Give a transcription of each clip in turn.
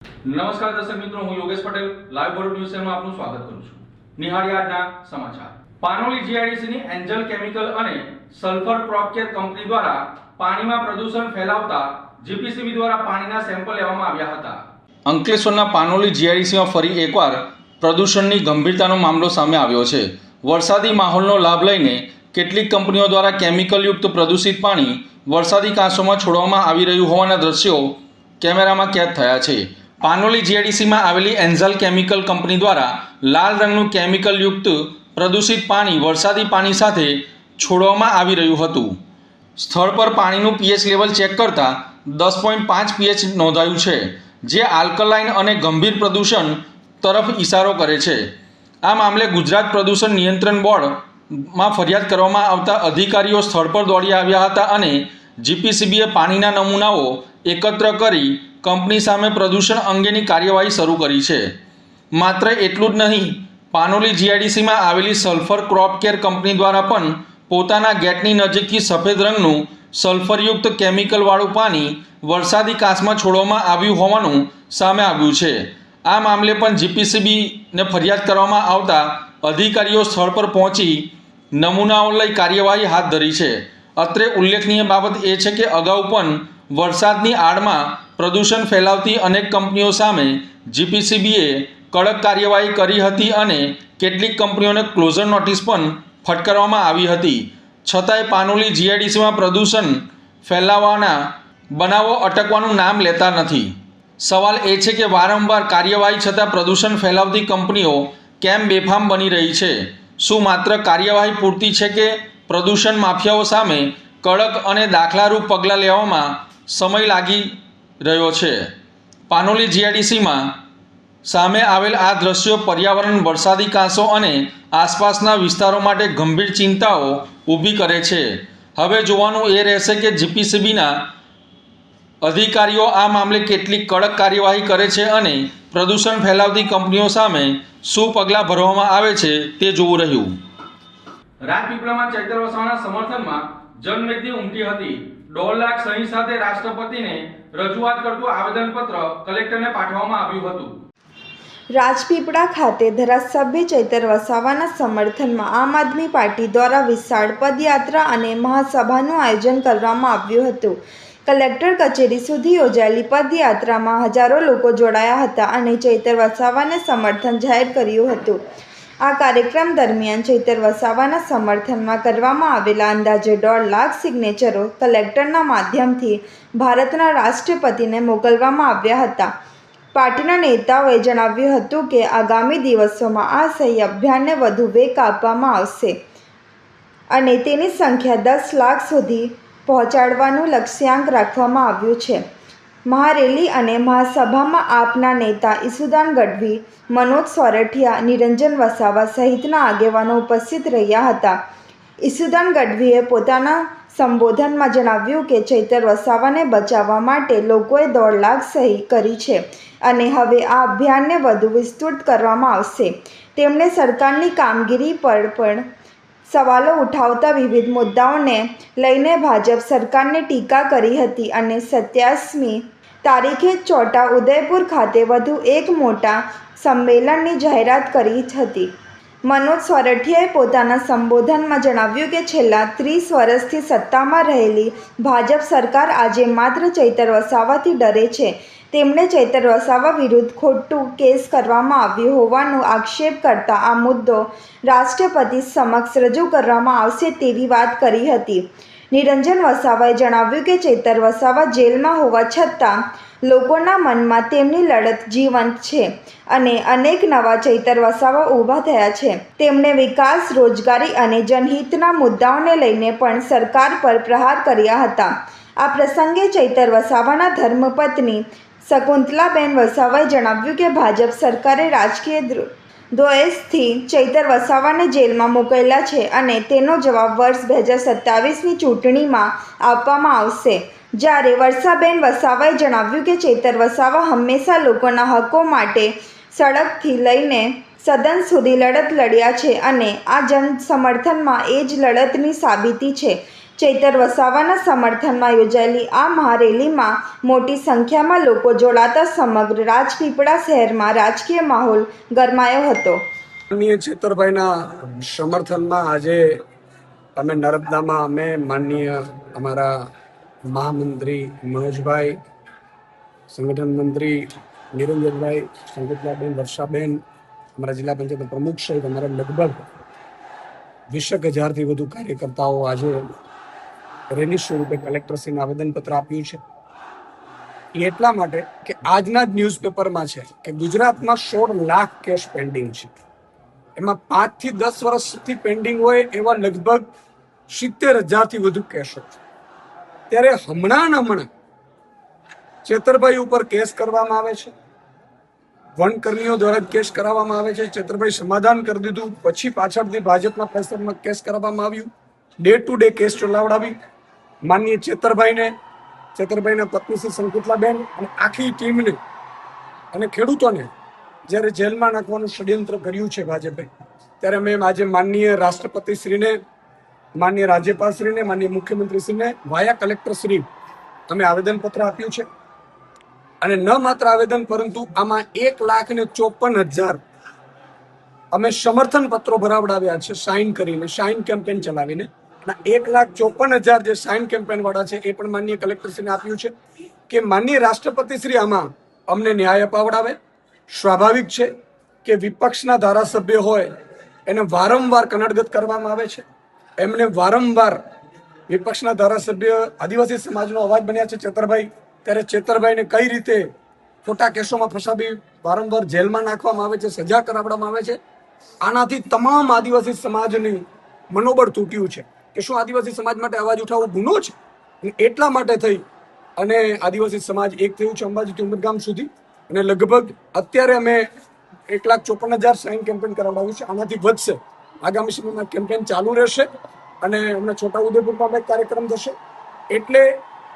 નમસ્કાર દર્શક મિત્રો, હું Yogesh Patel live board news ચેનલમાં આપનું સ્વાગત કરું છું. નિહાળીએ આજના સમાચાર. પાનોલી જીઆઈડીસીની એન્જલ કેમિકલ અને સલ્ફર ક્રોપ કેર કંપની દ્વારા પાણીમાં પ્રદૂષણ ફેલાવતા જીપીસીબી દ્વારા પાણીના સેમ્પલ લેવામાં આવ્યા હતા. અંકલેશ્વરના પાનોલી જીઆઈડીસીમાં ફરી એકવાર પ્રદૂષણની ગંભીરતાનો મામલો સામે આવ્યો છે. વરસાદી માહોલનો લાભ લઈને કેટલીક કંપનીઓ દ્વારા કેમિકલયુક્ત પ્રદૂષિત પાણી વરસાદી કાંસોમાં છોડવામાં આવી રહ્યું હોવાના દ્રશ્યો કેમેરામાં કેદ થયા છે. પાનોલી જીઆઈડીસીમાં આવેલી એન્ઝલ કેમિકલ કંપની દ્વારા લાલ રંગનું કેમિકલયુક્ત પ્રદૂષિત પાણી વરસાદી પાણી સાથે છોડવામાં આવી રહ્યું હતું. સ્થળ પર પાણીનું પીએચ લેવલ ચેક કરતાં 10.5 પીએચ નોંધાયું છે, જે આલ્કલાઇન અને ગંભીર પ્રદૂષણ તરફ ઇશારો કરે છે. આ મામલે ગુજરાત પ્રદૂષણ નિયંત્રણ બોર્ડમાં ફરિયાદ કરવામાં આવતા અધિકારીઓ સ્થળ પર દોડી આવ્યા હતા અને જીપીસીબીએ પાણીના નમૂનાઓ એકત્ર કરી કંપની સામે પ્રદૂષણ અંગેની કાર્યવાહી શરૂ કરી છે. માત્ર એટલું જ નહીં, પાનોલી જીઆઈડીસીમાં આવેલી સલ્ફર ક્રોપ કેર કંપની દ્વારા પણ પોતાના ગેટની નજીકથી સફેદ રંગનું સલ્ફરયુક્ત કેમિકલવાળું પાણી વરસાદી કાંસમાં છોડવામાં આવ્યું હોવાનું સામે આવ્યું છે. આ મામલે પણ જીપીસીબીને ફરિયાદ કરવામાં આવતા અધિકારીઓ સ્થળ પર પહોંચી નમૂનાઓ લઈ કાર્યવાહી હાથ ધરી છે. અત્રે ઉલ્લેખનીય બાબત એ છે કે અગાઉ પણ વરસાદની આડમાં પ્રદૂષણ ફેલાવતી અનેક કંપનીઓ સામે જીપીસીબીએ કડક કાર્યવાહી કરી હતી અને કેટલીક કંપનીઓને ક્લોઝર નોટિસ પણ ફટકારવામાં આવી હતી. છતાંય પાનોલી જીઆઈડીસીમાં પ્રદૂષણ ફેલાવવાના બનાવો અટકવાનું નામ લેતા નથી. સવાલ એ છે કે વારંવાર કાર્યવાહી છતાં પ્રદૂષણ ફેલાવતી કંપનીઓ કેમ બેફામ બની રહી છે? શું માત્ર કાર્યવાહી પૂરતી છે કે પ્રદૂષણ માફિયાઓ સામે કડક અને દાખલારૂપ પગલાં લેવામાં સમય લાગી રહ્યો છે? પાનોલી જીઆઈડીસીમાં સામે આવેલ આ દ્રશ્યો પર્યાવરણ, વરસાદી કાંસો અને આસપાસના વિસ્તારો માટે ગંભીર ચિંતાઓ ઊભી કરે છે. હવે જોવાનું એ રહેશે કે જીપીસીબીના અધિકારીઓ આ મામલે કેટલી કડક કાર્યવાહી કરે છે અને પ્રદૂષણ ફેલાવતી કંપનીઓ સામે શું પગલાં ભરવામાં આવે છે તે જોવું રહ્યું. રાજપીપળામાં ચૈતર વસાવાના સમર્થનમાં જનમેદની ઉમટી હતી. 1.5 લાખ સહી સાથે રાષ્ટ્રપતિને રજૂઆત કરતું આવેદનપત્ર કલેક્ટરને પાઠવવામાં આવ્યું હતું. રાજપીપળા ખાતે ધારાસભ્ય ચૈતર વસાવાના સમર્થનમાં આમ આદમી પાર્ટી દ્વારા વિશાળ પદયાત્રા અને મહાસભાનું આયોજન કરવામાં આવ્યું હતું. કલેક્ટર કચેરી સુધી યોજાયેલી પદયાત્રામાં હજારો લોકો જોડાયા હતા અને ચૈતર વસાવાને સમર્થન જાહેર કર્યું હતું. આ કાર્યક્રમ દરમિયાન ચૈતર વસાવાના સમર્થનમાં કરવામાં આવેલા અંદાજે 1.5 લાખ સિગ્નેચરો કલેક્ટરના માધ્યમથી ભારતના રાષ્ટ્રપતિને મોકલવામાં આવ્યા હતા. પાર્ટીના નેતાઓએ જણાવ્યું હતું કે આગામી દિવસોમાં આ સહી અભિયાનને વધુ વેગ આપવામાં આવશે અને તેની સંખ્યા 10 લાખ સુધી પહોંચાડવાનું લક્ષ્યાંક રાખવામાં આવ્યું છે. મહારેલી અને મહાસભામાં આપના નેતા ઈસુદાન ગઢવી, મનોજ સોરઠિયા, નિરંજન વસાવા સહિતના આગેવાનો ઉપસ્થિત રહ્યા હતા. ઈસુદાન ગઢવીએ પોતાના સંબોધનમાં જણાવ્યું કે ચૈતર વસાવાને બચાવવા માટે લોકોએ 1.5 લાખ સહી કરી છે અને હવે આ અભિયાનને વધુ વિસ્તૃત કરવામાં આવશે. તેમણે સરકારની કામગીરી પર પણ સવાલો ઉઠાવતા વિવિધ મુદ્દાઓને લઈને ભાજપ સરકારને ટીકા કરી હતી અને 27મી તારીખે છોટા ઉદેપુર ખાતે વધુ એક મોટા સંમેલનની જાહેરાત કરી હતી. મનોજ સોરઠિયાએ પોતાના સંબોધનમાં જણાવ્યું કે છેલ્લા 30 વર્ષથી સત્તામાં રહેલી ભાજપ સરકાર આજે માત્ર ચૈતર વસાવાથી ડરે છે. તેમણે ચૈતર વસાવા વિરુદ્ધ ખોટું કેસ કરવામાં આવ્યું હોવાનો આક્ષેપ કરતા આ મુદ્દો રાષ્ટ્રપતિ સમક્ષ રજૂ કરવામાં આવશે તેવી વાત કરી હતી. નિરંજન વસાવાએ જણાવ્યું કે ચૈતર વસાવા જેલમાં હોવા છતાં લોકોના મનમાં તેમની લડત જીવંત છે અને અનેક નવા ચૈતર વસાવા ઊભા થયા છે. તેમણે વિકાસ, રોજગારી અને જનહિતના મુદ્દાઓને લઈને પણ સરકાર પર પ્રહાર કર્યા હતા. આ પ્રસંગે ચૈતર વસાવાના ધર્મપત્ની શકુંતલાબેન વસાવાએ જણાવ્યું કે ભાજપ સરકારે રાજકીય દ્વેષથી ચૈતર વસાવાને જેલમાં મોકલ્યા છે અને તેનો જવાબ વર્ષ 2027ની ચૂંટણીમાં આપવામાં આવશે. જ્યારે વર્ષાબેન વસાવાએ જણાવ્યું કે ચૈતર વસાવા હંમેશા લોકોના હકો માટે સડકથી લઈને સદન સુધી લડત લડ્યા છે અને આ જન સમર્થનમાં એ જ લડતની સાબિતી છે. ચૈતર વસાવાના સમર્થનમાં યોજાયેલી આ મહારેલીમાં મોટી સંખ્યામાં લોકો જોડાતા સમગ્ર રાજપીપળા શહેરમાં રાજકીય માહોલ ગરમાયો હતો. માનનીય ચેતરભાઈના સમર્થનમાં આજે અમે નર્મદામાં અમે માનનીય અમારા મહામંત્રી મનોજભાઈ, સંગઠન મંત્રી નિરંજનભાઈ, સંગીતલાબેન, વર્ષાબેન, અમારા જિલ્લા પંચાયત પ્રમુખ સહિત અમારા લગભગ 20,000થી વધુ કાર્યકર્તાઓ આજે રેલી સ્વરૂપે કલેક્ટરશ્રીને આવેદનપત્ર આપ્યું છે. એ એટલા માટે કે આજના જ ન્યૂઝપેપરમાં છે કે ગુજરાતમાં 16 લાખ કેસ પેન્ડિંગ છે. એમાં 5 થી 10 વર્ષથી પેન્ડિંગ હોય એવા લગભગ 70,000થી વધુ કેસો છે. ત્યારે હમણાં ચેતરભાઈ ઉપર કેસ કરવામાં આવે છે, વનકર્મીઓ દ્વારા કેસ કરાવવામાં આવે છે. ચેતરભાઈ સમાધાન કરી દીધું, પછી પાછળથી ભાજપના પ્રેશરમાં કેસ કરવામાં આવ્યું, ડે ટુ ડે કેસ ચલાવડાવી માનનીય ચેતરભાઈના પત્ની શ્રી સંકિતલાબેન અને આખી ટીમને અને ખેડૂતોને જ્યારે જેલમાં નાખવાનું ષડયંત્ર કર્યું છે ભાજપે, ત્યારે અમે આજે માનનીય રાષ્ટ્રપતિશ્રીને, માનનીય રાજ્યપાલશ્રીને, માનનીય મુખ્યમંત્રીશ્રીને વાયા કલેક્ટરશ્રી અમે આવેદનપત્ર આપ્યું છે. અને ન માત્ર આવેદન પરંતુ આમાં 1,54,000 અમે સમર્થન પત્રો ભરાવડાવ્યા છે સાઇન કરીને, સાઇન કેમ્પેન ચલાવીને. 1,54,000 જે સાઇન કેમ્પેન વાળા છે એ પણ માનનીય કલેક્ટરશ્રીને આપ્યું છે કે માનનીય રાષ્ટ્રપતિશ્રી આમાં અમને ન્યાય અપાવડાવે. સ્વાભાવિક છે કે વિપક્ષના ધારાસભ્ય હોય એને વારંવાર કનડગત કરવામાં આવે છે. એમને વારંવાર વિપક્ષના ધારાસભ્ય આદિવાસી સમાજનો અવાજ બન્યા છે ચેતરભાઈ, ત્યારે ચેતરભાઈને કઈ રીતે ખોટા કેસોમાં ફસાવી વારંવાર જેલમાં નાખવામાં આવે છે, સજા કરાવવામાં આવે છે. આનાથી તમામ આદિવાસી સમાજની મનોબળ તૂટ્યું છે કે શું આદિવાસી સમાજ માટે અવાજ ઉઠાવવો ગુનો છે. એટલા માટે થઈ અને આદિવાસી સમાજ એક થયું છે અંબાજીથી ઉમરગામ સુધી. અને લગભગ અત્યારે અમે 1,54,000 સાઇન કેમ્પેન કરાવડાવ્યું છે. આનાથી વધશે. આગામી સમયમાં કેમ્પેન ચાલુ રહેશે અને અમને છોટાઉદેપુરમાં એક કાર્યક્રમ થશે. એટલે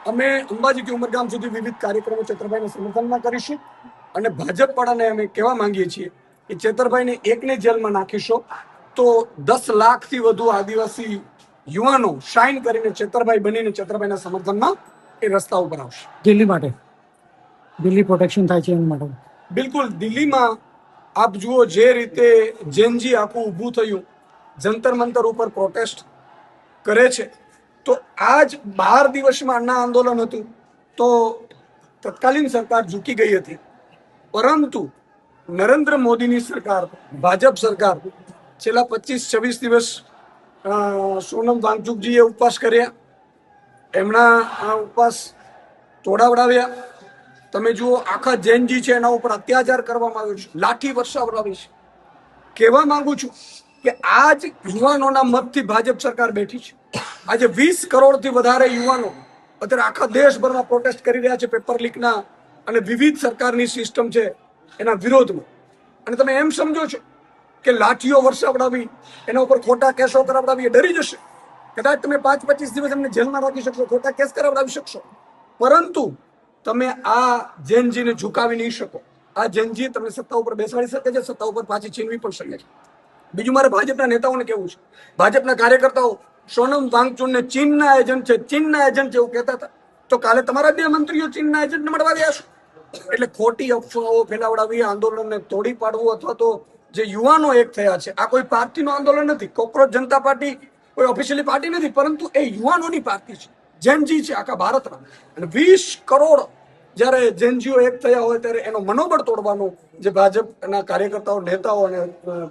અમે અંબાજીથી ઉમરગામ સુધી વિવિધ કાર્યક્રમો ચેતરભાઈના સમર્થનમાં કરીશું. અને ભાજપ વાળાને અમે કહેવા માંગીએ છીએ કે ચેતરભાઈને એકને જેલમાં નાખીશો તો 10 લાખથી વધુ આદિવાસી યુવાનો સાઇન કરીને ચેતરભાઈ બનીને ચેતરભાઈના સમર્થનમાં એ રસ્તા ઉપર આવશે. દિલ્હી પ્રોટેક્શન થાય છે એના માટે બિલકુલ. દિલ્હીમાં આપ જુઓ જે રીતે જેનજી આખું ઊભું થયું, જંતર મંતર ઉપર પ્રોટેસ્ટ કરે છે, તો આજ 12 દિવસમાં અન્ના આંદોલન હતું તો તત્કાલીન સરકાર ઝૂકી ગઈ હતી. પરંતુ નરેન્દ્ર મોદીની સરકાર, ભાજપ સરકાર છેલ્લા 25-26 દિવસ સોનમ વાંગચુકજીએ ઉપવાસ કર્યા, એમના આ ઉપવાસ તોડાવડાવ્યા. તમે જુઓ આખા જૈનજી છે એના ઉપર અત્યાચાર કરવામાં આવ્યો છે, લાઠી વર્ષાવડાવી છે. કહેવા માંગુ છું કે આજ યુવાનોના મતથી ભાજપ સરકાર બેઠી છે. આજે 20 કરોડથી વધારે યુવાનો અત્યારે આખા દેશભરમાં પ્રોટેસ્ટ કરી રહ્યા છે પેપર લીકના અને વિવિધ સરકારની સિસ્ટમ છે એના વિરોધમાં. અને તમે એમ સમજો છો કે લાઠીઓ વર્ષાવડાવી, એના ઉપર ખોટા કેસો કરાવડાવી એ ડરી જશે. કદાચ તમે 5-25 દિવસ એમને જેલમાં રાખી શકશો, ખોટા કેસ કરાવડાવી શકશો, પરંતુ તમે આ જેનજીને ઝુકાવી નહીં શકો. આ જેનજી તમને સત્તા ઉપર બેસાડી શકે છે, સત્તા ઉપર પાછી છીનવી પણ શકે છે. બીજું મારે ભાજપના નેતાઓને કહેવું છે, ભાજપના કાર્યકર્તાઓ સોનમ વાંગચુકને ચીનના એજન્ટ છે, ચીનના એજન્ટ છે એવું કહેતા હતા, તો કાલે તમારા 2 મંત્રીઓ ચીનના એજન્ટને મળવા ગયા છો. એટલે ખોટી અફવાઓ ફેલાવડાવી, આંદોલનને તોડી પાડવું, અથવા તો જે યુવાનો એક થયા છે, આ કોઈ પાર્ટીનું આંદોલન નથી. કોકરોચ જનતા પાર્ટી કોઈ ઓફિશિયલી પાર્ટી નથી, પરંતુ એ યુવાનોની પાર્ટી છે, જેનજી છે આખા ભારતના. અને 20 કરોડ જ્યારે જેનજીઓ એક થયા હોય ત્યારે એનો મનોબળ તોડવાનું જે ભાજપના કાર્યકર્તાઓ, નેતાઓ અને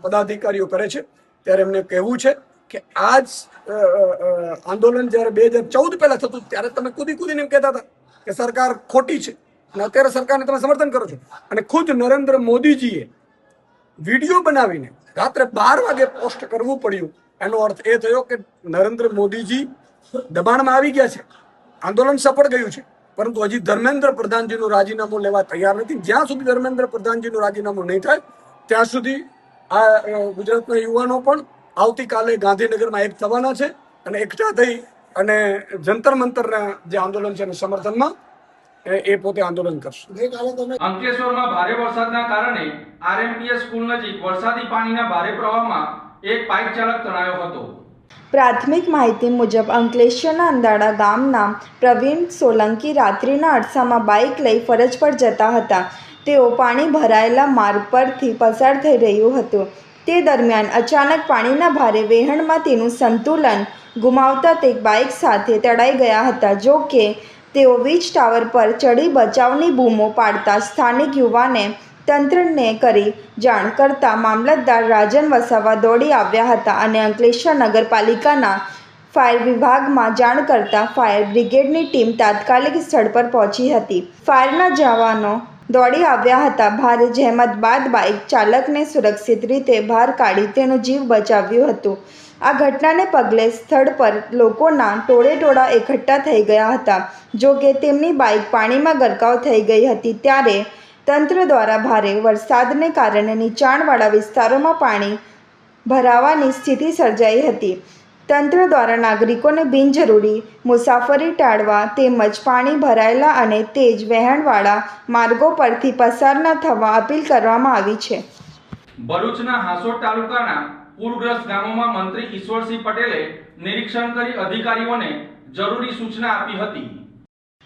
પદાધિકારીઓ કરે છે, ત્યારે એમને કહેવું છે કે આજ આંદોલન જ્યારે 2014 પહેલા થતું ત્યારે તમે કૂદીને એમ કહેતા હતા કે સરકાર ખોટી છે, અને અત્યારે સરકારને તમે સમર્થન કરો છો. અને ખુદ નરેન્દ્ર મોદીજીએ વિડીયો બનાવીને રાત્રે 12 વાગે પોસ્ટ કરવું પડ્યું. એનો અર્થ એ થયો કે નરેન્દ્ર મોદીજી દબાણમાં આવી ગયા છે, આંદોલન સફળ ગયું છે, પરંતુ હજી ધર્મેન્દ્ર પ્રધાનજીનું રાજીનામું લેવા તૈયાર નથી. જ્યાં સુધી ધર્મેન્દ્ર પ્રધાનજીનું રાજીનામું નહીં થાય ત્યાં સુધી આ ગુજરાતના યુવાનો પણ આવતીકાલે ગાંધીનગરમાં એક થવાના છે અને એકઠા થઈ અને જંતર મંતરના જે આંદોલન છે એના સમર્થનમાં એ પોતે આંદોલન કરશે. અંકલેશ્વરમાં ભારે વરસાદના કારણે આરએમપીએસ સ્કૂલ નજીક વરસાદી પાણીના ભારે પ્રવાહમાં એક બાઇક ચાલક તણાયો હતો. પ્રાથમિક માહિતી મુજબ અંકલેશ્વરના અંદાડા ગામના પ્રવીણ સોલંકી રાત્રિના અરસામાં બાઇક લઈ ફરજ પર જતા હતા. તેઓ પાણી ભરાયેલા માર્ગ પરથી પસાર થઈ રહ્યું હતું. તે દરમિયાન અચાનક પાણીના ભારે વહેણમાં તેનું સંતુલન ગુમાવતા તે બાઇક સાથે તડાઈ ગયા હતા. જો કે તેઓ વીજ ટાવર પર ચડી બચાવની બૂમો પાડતા સ્થાનિક યુવાને તંત્રને કરી જાણ કરતા મામલતદાર રાજન વસાવા દોડી આવ્યા હતા અને અંકલેશ્વર નગરપાલિકાના ફાયર વિભાગમાં જાણ કરતા ફાયર બ્રિગેડની ટીમ તાત્કાલિક સ્થળ પર પહોંચી હતી. ફાયરના જવાનો દોડી આવ્યા હતા. ભારે જહેમત બાદ બાઇક ચાલકને સુરક્ષિત રીતે બહાર કાઢી તેનો જીવ બચાવ્યો હતો. આ ઘટનાને પગલે સ્થળ પર લોકોના ટોળેટોળા એકઠા થઈ ગયા હતા. જો કે તેમની બાઇક પાણીમાં ગરકાવ થઈ ગઈ હતી ત્યારે તંત્ર દ્વારા ભારે વરસાદને કારણે નીચાણવાળા વિસ્તારોમાં પાણી ભરાવાની સ્થિતિ સર્જાઈ હતી. તંત્ર દ્વારા નાગરિકોને બિનજરૂરી મુસાફરી ટાળવા તેમજ પાણી ભરાયેલા અને તેજ વહેણવાળા માર્ગો પરથી પસાર ન થવા અપીલ કરવામાં આવી છે. ભરૂચના હાંસોટ તાલુકાના પૂરગ્રસ્ત ગામોમાં મંત્રી ઈશ્વરસિંહ પટેલે નિરીક્ષણ કરી અધિકારીઓને જરૂરી સૂચના આપી હતી.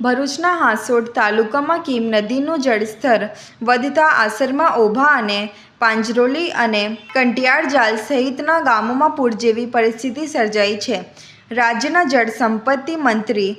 ભરૂચના હાંસોટ તાલુકામાં કીમ નદીનું જળસ્તર વધતા આસરમાં ઓભા અને પાંજરોલી અને કંટિયાળ જાલ સહિતના ગામોમાં પૂર જેવી પરિસ્થિતિ સર્જાઈ છે. રાજ્યના જળ સંપત્તિ મંત્રી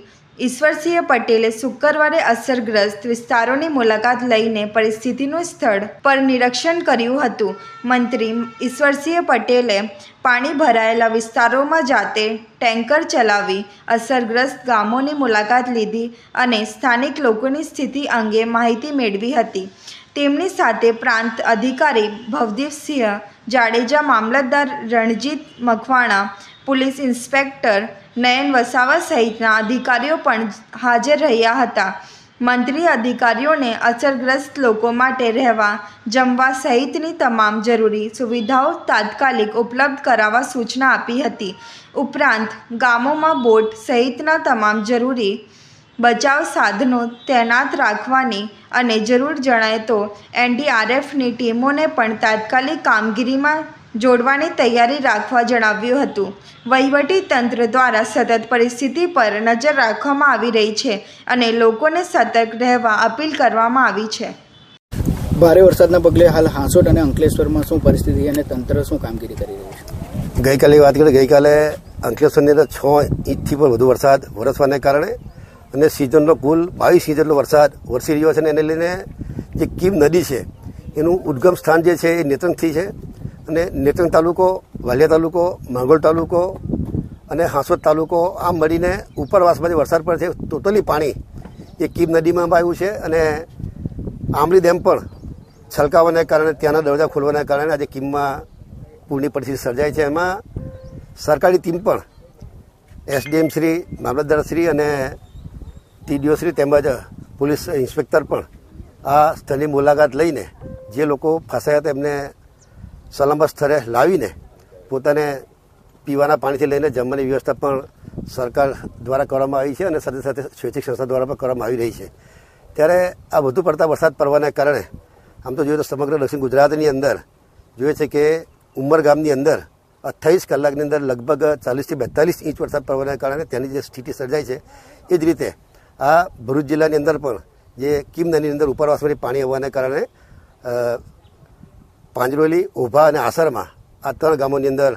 ઈશ્વરસિંહ પટેલે શુક્રવારે અસરગ્રસ્ત વિસ્તારોની મુલાકાત લઈને પરિસ્થિતિનું સ્થળ પર નિરીક્ષણ કર્યું હતું. મંત્રી ઈશ્વરસિંહ પટેલે પાણી ભરાયેલા વિસ્તારોમાં જાતે ટેન્કર ચલાવી અસરગ્રસ્ત ગામોની મુલાકાત લીધી અને સ્થાનિક લોકોની સ્થિતિ અંગે માહિતી મેળવી હતી. તેમની સાથે પ્રાંત અધિકારી ભવદીપસિંહ જાડેજા, મામલતદાર રણજીત મકવાણા, પોલીસ ઇન્સ્પેક્ટર નયન વસાવા સહિતના અધિકારીઓ પણ હાજર રહ્યા હતા. મંત્રીએ અધિકારીઓને અસરગ્રસ્ત લોકો માટે રહેવા, જમવા સહિતની તમામ જરૂરી સુવિધાઓ તાત્કાલિક ઉપલબ્ધ કરાવવા સૂચના આપી હતી. ઉપરાંત ગામોમાં બોટ સહિતના તમામ જરૂરી બચાવ સાધનો તૈનાત રાખવાની અને જરૂર જણાય તો NDRFની ટીમોને પણ તાત્કાલિક કામગીરીમાં જોડવાની તૈયારી રાખવા જણાવ્યું હતું. વહીવટી તંત્ર દ્વારા સતત પરિસ્થિતિ પર નજર રાખવામાં આવી રહી છે અને લોકોને સતર્ક રહેવા અપીલ કરવામાં આવી છે. ભારે વરસાદના પગલે હાલ હાંસોટ અને અંકલેશ્વરમાં શું પરિસ્થિતિ અને તંત્ર શું કામગીરી કરી રહ્યું છે? ગઈકાલે વાત કરીએ, ગઈકાલે અંકલેશ્વરની અંદર 6 ઇંચથી પણ વધુ વરસાદ વરસવાને કારણે અને સિઝનનો કુલ 22 ઇંચ જેટલો વરસાદ વરસી રહ્યો છે અને એને લઈને જે કીમ નદી છે એનું ઉદ્ગમ સ્થાન જે છે એ નેત્રંગથી છે અને નેત્રંગ તાલુકો, વાલિયા તાલુકો, માંગોળ તાલુકો અને હાંસોટ તાલુકો આમ મળીને ઉપરવાસમાં જે વરસાદ પડે છે ટોટલી પાણી એ કીમ નદીમાં આવ્યું છે અને આંબલી ડેમ પણ છલકાવાને કારણે ત્યાંના દરવાજા ખોલવાના કારણે આજે કીમમાં પૂરની પરિસ્થિતિ સર્જાય છે. એમાં સરકારી ટીમ પણ SDM શ્રી, મામલતદાર શ્રી અને TDO શ્રી તેમજ પોલીસ ઇન્સ્પેક્ટર પણ આ સ્થળની મુલાકાત લઈને જે લોકો ફસાયા હતા એમને સલામત સ્થળે લાવીને પોતાને પીવાના પાણીથી લઈને જમવાની વ્યવસ્થા પણ સરકાર દ્વારા કરવામાં આવી છે અને સાથે સાથે સ્વૈચ્છિક સંસ્થા દ્વારા પણ કરવામાં આવી રહી છે. ત્યારે આ વધુ પડતા વરસાદ પડવાના કારણે આમ તો જોઈએ તો સમગ્ર દક્ષિણ ગુજરાતની અંદર જોઈએ છે કે ઉમર ગામની અંદર 28 કલાકની અંદર લગભગ 40 થી 42 ઇંચ વરસાદ પડવાના કારણે ત્યાંની જે સ્થિતિ સર્જાય છે એ જ રીતે આ ભરૂચ જિલ્લાની અંદર પણ જે કીમ નદીની અંદર ઉપરવાસમાંથી પાણી આવવાને કારણે પાંજરોલી, ઓભા અને આસરમાં આ 3 ગામોની અંદર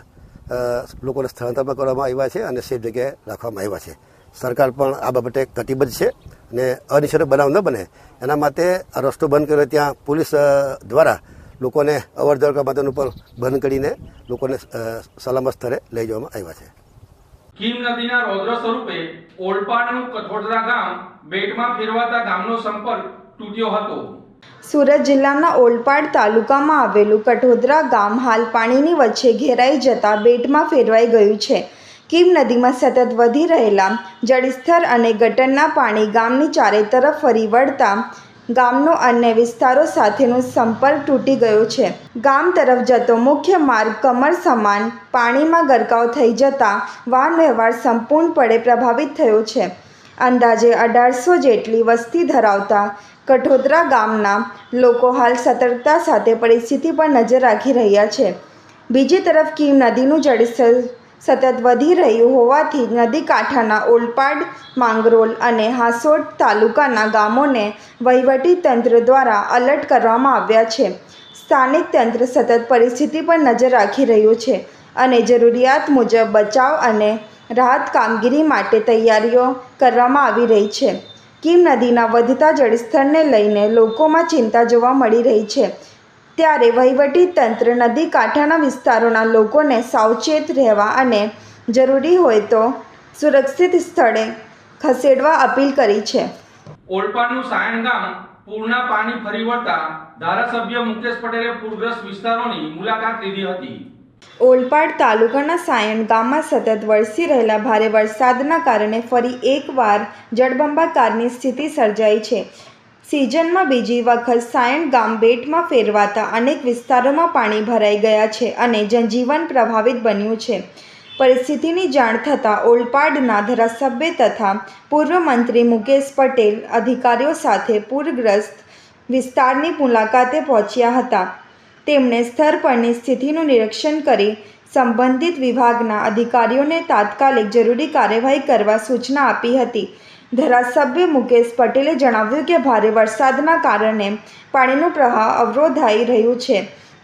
લોકોને સ્થળાંતર પણ કરવામાં આવ્યા છે અને સેફ જગ્યાએ રાખવામાં આવ્યા છે. સરકાર પણ આ બાબતે કટિબદ્ધ છે અને અનિશ્ચિત બનાવ ન બને એના માટે આ રસ્તો બંધ કર્યો. ત્યાં પોલીસ દ્વારા લોકોને અવર જવર કરવા માટેનું પણ બંધ કરીને લોકોને સલામત સ્થળે લઈ જવામાં આવ્યા છે. કીમ નદીના રૌદ્ર સ્વરૂપે ઓલપાડનું કઠોદરા ગામ બેટમાં ફેરવાતા ગામનો સંપર્ક તૂટ્યો હતો. સુરત જિલ્લાના ઓલપાડ તાલુકામાં આવેલું કઠોદરા ગામ હાલ પાણીની વચ્ચે ઘેરાઈ જતા બેટમાં ફેરવાઈ ગયું છે. કીમ નદીમાં સતત વધી રહેલા જળસ્તર અને ગટરના પાણી ગામની ચારે તરફ ફરી વળતા ગામનો અન્ય વિસ્તારો સાથેનો સંપર્ક તૂટી ગયો છે. ગામ તરફ જતો મુખ્ય માર્ગ કમર સમાન પાણીમાં ગરકાવ થઈ જતા વાહન વ્યવહાર સંપૂર્ણપણે પ્રભાવિત થયો છે. અંદાજે 1800 જેટલી વસ્તી ધરાવતા કઠોદરા ગામના લોકો હાલ સતર્કતા સાથે પરિસ્થિતિ પર નજર રાખી રહ્યા છે. બીજી તરફ કીમ નદીનું જળસ્તર સતત વધી રહ્યું હોવાથી નદી કાંઠાના ઓલપાડ, માંગરોળ અને હાંસોટ તાલુકાના ગામોને વહીવટી તંત્ર દ્વારા એલર્ટ કરવામાં આવ્યા છે. સ્થાનિક તંત્ર સતત પરિસ્થિતિ પર નજર રાખી રહ્યું છે અને જરૂરિયાત મુજબ બચાવ અને રાહત કામગીરી માટે તૈયારીઓ કરવામાં આવી રહી છે. કીમ નદીના વધતા જળસ્તરને લઈને લોકોમાં ચિંતા જોવા મળી રહી છે. ત્યારે વહીવટી તંત્ર નદી કાંઠાના વિસ્તારોના લોકોને સાવચેત રહેવા અને જરૂરી હોય તો સુરક્ષિત સ્થળે ખસેડવા અપીલ કરી છે. ઓલપાડનું સાયણ ગામ પૂરના પાણી ફરી વળતા ધારાસભ્ય મુકેશ પટેલે પૂરગ્રસ્ત વિસ્તારોની મુલાકાત લીધી હતી. ઓલપાડ તાલુકાના સાયણ ગામમાં સતત વરસી રહેલા ભારે વરસાદના કારણે ફરી એકવાર જળબંબાકારની સ્થિતિ સર્જાઈ છે. સિઝનમાં બીજી વખત સાયણ ગામ બેટમાં ફેરવાતા અનેક વિસ્તારોમાં પાણી ભરાઈ ગયા છે અને જનજીવન પ્રભાવિત બન્યું છે. પરિસ્થિતિની જાણ થતાં ઓલપાડના ધારાસભ્ય તથા પૂર્વ મંત્રી મુકેશ પટેલ અધિકારીઓ સાથે પૂરગ્રસ્ત વિસ્તારની મુલાકાતે પહોંચ્યા હતા. તેમણે સ્થળ પરની સ્થિતિનું નિરીક્ષણ કરી સંબંધિત વિભાગના અધિકારીઓને તાત્કાલિક જરૂરી કાર્યવાહી કરવા સૂચના આપી હતી. ધારાસભ્ય મુકેશ પટેલે જણાવ્યું કે ભારે વરસાદના કારણે પાણીનું પ્રવાહ અવરોધાઈ રહ્યું છે,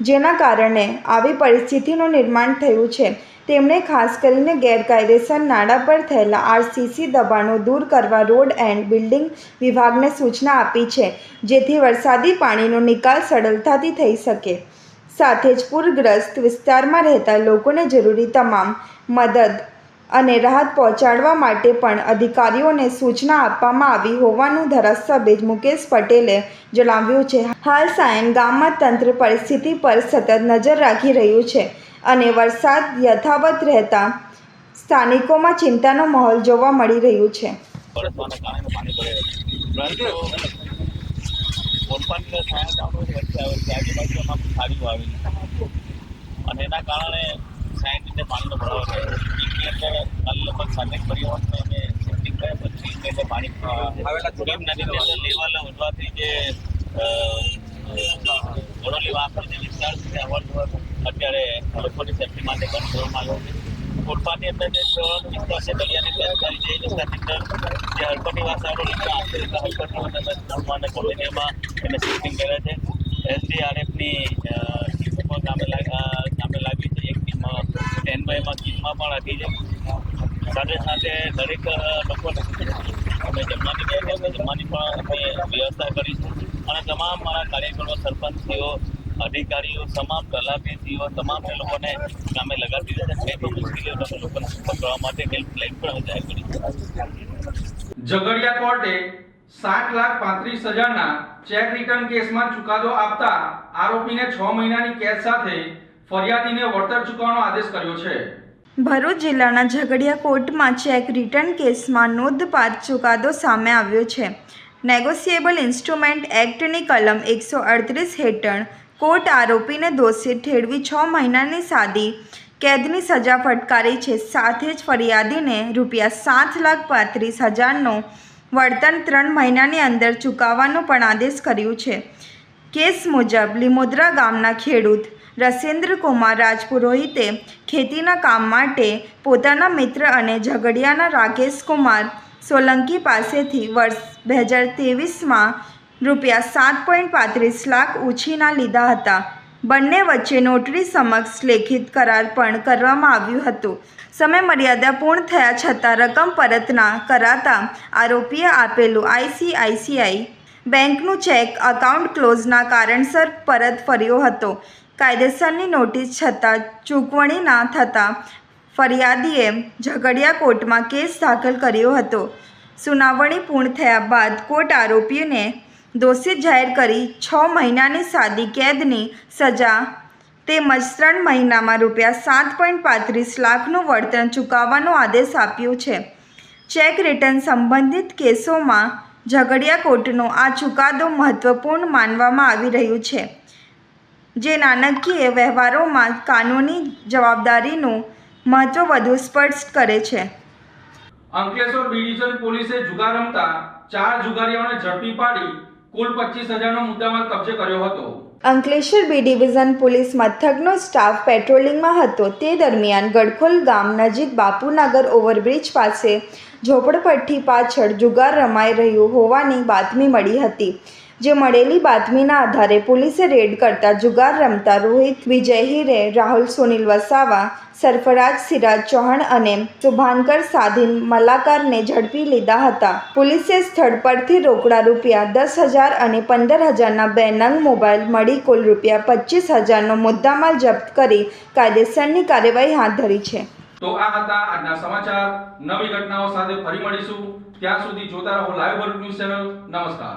જેના કારણે આવી પરિસ્થિતિનું નિર્માણ થયું છે. તેમણે ખાસ કરીને ગેરકાયદેસર નાળા પર થયેલા આરસીસી દબાણો દૂર કરવા રોડ એન્ડ બિલ્ડિંગ વિભાગને સૂચના આપી છે, જેથી વરસાદી પાણીનો નિકાલ સરળતાથી થઈ શકે. સાથે જ પૂરગ્રસ્ત વિસ્તારમાં રહેતા લોકોને જરૂરી તમામ મદદ અને રાહત પહોંચાડવા માટે પણ અધિકારીઓને સૂચના આપવામાં આવી હોવાનું ધારાસભ્ય મુકેશ પટેલે જણાવ્યું છે. હાલ સાયણ ગામમાં તંત્ર પરિસ્થિતિ પર સતત નજર રાખી રહ્યું છે અને વરસાદ યથાવત રહેતા સ્થાનિકોમાં ચિંતાનો માહોલ જોવા મળી રહ્યું છે. અને એના કારણે સાયણ રીતે પાણીનો ભરાવો થયો. લગભગ 7 પરિવારને અમે શિફ્ટિંગ કર્યા પછી એટલે પાણી કીમ નદીની અંદર લેવલ વધવાથી જે ઘોડોલી વાંકનો જે વિસ્તાર છે અવરજવર અત્યારે લોકોની સેફટી માટે બંધ કરવામાં આવ્યો છે. ઓલપાડની અંદર જે વિસ્તાર છે દરિયાની જે વિસ્તારની અંદર જે હળપતિવાસાવાળો વિસ્તાર હળપતિવાસા અને કોલોનીમાં એને શિફ્ટિંગ કર્યા છે. એસડીઆરએફની ટીમો કામે લાગી છે. એક ટીમ સ્ટેન્ડબાયમાં કીમમાં પણ રાખી છે. સાથે સાથે દરેક લોકોને અમે જમવાની પણ અમે વ્યવસ્થા કરી છે અને તમામ મારા કાર્યકરો, સરપંચીઓ, અધિકારીઓ, તમામ તલાટીઓ, તમામ લોકોને કામે લગાવી દીધા છે. કોઈ મુશ્કેલીઓ લોકોને સપોર્ટ કરવા માટે હેલ્પલાઇન પણ જાહેર કરી છે. ઝઘડિયા કોર્ટે 7,35,000ના ચેક રિટર્ન કેસમાં ચુકાદો આપતા આરોપીને 6 મહિનાની કેદ સાથે ફરિયાદીને વળતર ચૂકવવાનો આદેશ કર્યો છે. ભરૂચ જિલ્લાના ઝઘડિયા કોર્ટમાં ચેક રિટર્ન કેસમાં નોંધપાત્ર ચુકાદો સામે આવ્યો છે. નેગોશિયેબલ ઇન્સ્ટ્રુમેન્ટ એક્ટની કલમ 138 હેઠળ કોર્ટ આરોપીને દોષિત ઠેરવી 6 મહિનાની સાદી કેદની સજા ફટકારી છે. સાથે જ ફરિયાદીને ₹7,35,000નો વળતર 3 મહિનાની અંદર ચૂકવવાનો પણ આદેશ કર્યો છે. કેસ મુજબ લીમોદરા ગામના ખેડૂત રસેન્દ્રકુમાર રાજપુરોહિતે ખેતીના કામ માટે પોતાના મિત્ર અને ઝઘડિયાના રાકેશકુમાર સોલંકી પાસેથી વર્ષ 2023માં ₹7.35 લાખ ઉછીના લીધા હતા. બંને વચ્ચે નોટરી સમક્ષ લેખિત કરાર પણ કરવામાં આવ્યું હતું. સમય મર્યાદા પૂર્ણ થયા છતાં રકમ પરત ના કરાતા આરોપીએ આપેલું આઈસીઆઈસીઆઈ બેંકનું ચેક અકાઉન્ટ ક્લોઝના કારણસર પરત ફર્યો હતો. કાયદેસરની નોટિસ છતાં ચૂકવણી ના થતાં ફરિયાદીએ ઝઘડિયા કોર્ટમાં કેસ દાખલ કર્યો હતો. સુનાવણી પૂર્ણ થયા બાદ કોર્ટ આરોપીઓને દોષિત જાહેર કરી 6 મહિનાની સાદી કેદની સજા તેમજ 3 મહિનામાં ₹7.35 લાખનું વળતર ચૂકવવાનો આદેશ આપ્યો છે. ચેક રિટર્ન સંબંધિત કેસોમાં ઝઘડિયા કોર્ટનો આ ચુકાદો મહત્વપૂર્ણ માનવામાં આવી રહ્યું છે, જે નાણાકીય વ્યવહારોમાં કાનૂની જવાબદારીનું મહત્વ વધુ સ્પષ્ટ કરે છે. અંકલેશ્વર બી ડિવિઝન પોલીસે જુગાર રમતા 4 જુગારીઓને ઝડપી પાડી કુલ 25,000નો મુદ્દામાલ કબજે કર્યો હતો. અંકલેશ્વર બી ડિવિઝન પોલીસ મથકનો સ્ટાફ પેટ્રોલિંગમાં હતો તે દરમિયાન ગડખોલ ગામ નજીક બાપુનગર ઓવરબ્રિજ પાસે ઝોપડપટ્ટી પાછળ જુગાર રમાઈ રહ્યું હોવાની બાતમી મળી હતી. જે મળેલી બાતમીના આધારે પોલીસે રેડ કરતા જુગાર રમતા રોહિત વિજય હિરે, રાહુલ સુનિલ વસાવા, સરફરાજ સિરાજ ચૌહાણ અને શુભાંકર સાધીન મલાકારને ઝડપી લીધા હતા. પોલીસે સ્થળ પરથી રોકડા રૂપિયા 10,000 અને 15,000ના 2 નંગ મોબાઈલ મળી કુલ રૂપિયા 25,000નો મુદ્દામાલ જપ્ત કરી કાયદેસરની કાર્યવાહી હાથ ધરી છે. તો આ હતા આજના સમાચાર. નવી ઘટનાઓ સાથે ફરી મળીશું. ત્યાં સુધી જોતા રહો લાઈવ ભરૂચ ન્યૂઝ ચેનલ. નમસ્કાર.